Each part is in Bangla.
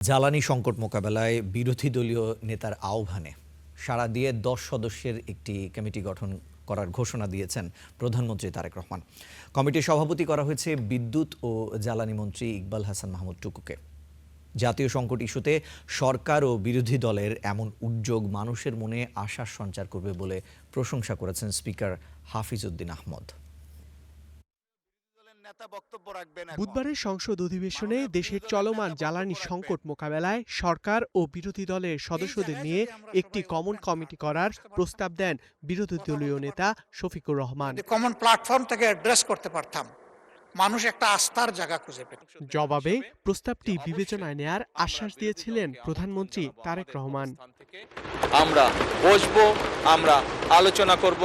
জ্বালানি সংকট মোকাবেলায় বিরোধী দলীয় নেতার আহ্বানে সাড়া দিয়ে ১০ সদস্যের একটি কমিটি গঠন করার ঘোষণা দিয়েছেন প্রধানমন্ত্রী তারেক রহমান। কমিটির সভাপতি করা হয়েছে বিদ্যুৎ ও জ্বালানি মন্ত্রী ইকবাল হাসান মাহমুদ টুকুকে। জাতীয় সংকট ইস্যুতে সরকার ও বিরোধী দলের এমন উদ্যোগ মানুষের মনে আশার সঞ্চার করবে বলে প্রশংসা করেছেন স্পিকার হাফিজ উদ্দিন আহমদ। বুধবারের সংসদ অধিবেশনে দেশের চলমান জ্বালানি সংকট মোকাবেলায় সরকার ও বিরোধী দলের সদস্যদের নিয়ে একটি কমন কমিটি করার প্রস্তাব দেন বিরোধী দলীয় নেতা শফিকুর রহমান। কমন প্ল্যাটফর্ম থেকে অ্যাড্রেস করতে পারতাম, মানুষ একটা আস্থার জায়গা খুঁজে পেত। জবাবে প্রস্তাবটি বিবেচনায় নেয়ার আশ্বাস দিয়েছিলেন প্রধানমন্ত্রী তারেক রহমান। আমরা বসবো, আমরা আলোচনা করব।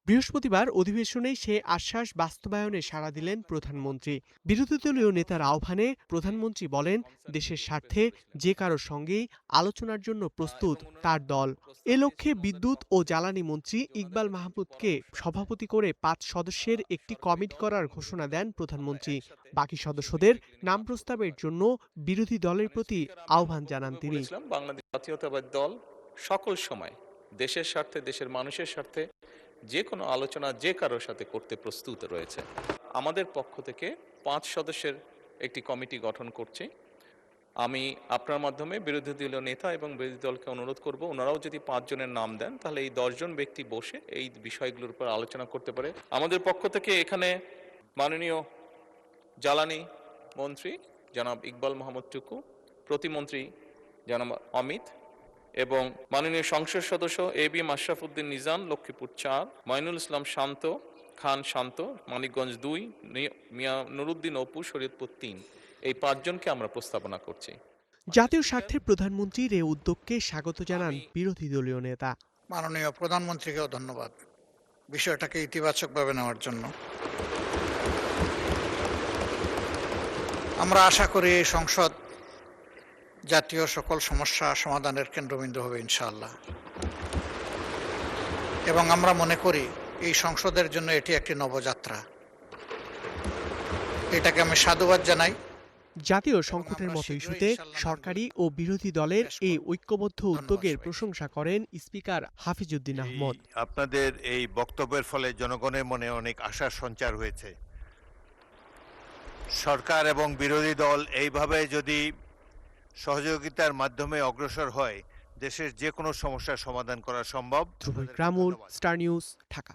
বৃহস্পতিবার অধিবেশনেই সে আশ্বাস বাস্তবায়নে সাড়া দিলেন প্রধানমন্ত্রী। বিরোধী দলীয় নেতার আহ্বানে প্রধানমন্ত্রী বলেন, দেশের স্বার্থে যে কারোর সঙ্গেই আলোচনার জন্য প্রস্তুত তার দল। এ লক্ষ্যে বিদ্যুৎ ও জ্বালানি মন্ত্রী ইকবাল মাহমুদকে সভাপতি করে ৫ সদস্যের একটি কমিটি করার ঘোষণা দেন প্রধানমন্ত্রী। বাকি সদস্যদের নাম প্রস্তাবের জন্য বিরোধী দলের প্রতি আহ্বান জানান তিনি। বাংলাদেশ জাতীয়তাবাদী দল সকল সময় দেশের স্বার্থে, দেশের মানুষের স্বার্থে যে কোনো আলোচনা যে কারোর সাথে করতে প্রস্তুত রয়েছে। আমাদের পক্ষ থেকে ৫ সদস্যের একটি কমিটি গঠন করছি। আমি আপনার মাধ্যমে বিরোধী দলীয় নেতা এবং বিরোধী দলকে অনুরোধ করব, ওনারাও যদি ৫ জনের নাম দেন তাহলে এই ১০ জন ব্যক্তি বসে এই বিষয়গুলোর উপর আলোচনা করতে পারে। আমাদের পক্ষ থেকে এখানে মাননীয় জ্বালানি মন্ত্রী জনাব ইকবাল মাহমুদ টুকু, প্রতিমন্ত্রী জনাব অমিত এবং মাননীয় সংসদ সদস্য এবি মাশরাফ উদ্দিন নিজাম, লক্ষ্মীপুর ৪, মাইনুল ইসলাম শান্ত, খান শান্ত, মানিকগঞ্জ ২, মিয়া নুরুদ্দিন অপু, শরীয়তপুর ৩, এই ৫ জনকে আমরা প্রস্তাবনা করছি। জাতীয় স্বার্থে প্রধানমন্ত্রীর এ উদ্যোগকে স্বাগত জানান বিরোধী দলীয় নেতা। মাননীয় প্রধানমন্ত্রীকেও ধন্যবাদ বিষয়টাকে ইতিবাচকভাবে নেওয়ার জন্য। আমরা আশা করি এই সংসদ জাতীয় সকল সমস্যা সমাধানের কেন্দ্রবিন্দু হবে ইনশাআল্লাহ, এবং আমরা মনে করি এই সংসদের জন্য এটি একটি নবযাত্রা। এটাকে আমি সাধুবাদ জানাই। জাতীয় সংকটের মতো ইস্যুতে সরকারি ও বিরোধী দলের এই ঐক্যবদ্ধ উদ্যোগের প্রশংসা করেন স্পিকার হাফিজ উদ্দিন আহমদ। আপনাদের এই বক্তব্যের ফলে জনগণের মনে অনেক আশার সঞ্চার হয়েছে। সরকার এবং বিরোধী দল এইভাবে যদি সহযোগিতার মাধ্যমে অগ্রসর হয়, দেশের যে কোনো সমস্যার সমাধান করা সম্ভব। ধ্রুব ইকরামুল, স্টার নিউজ, ঢাকা।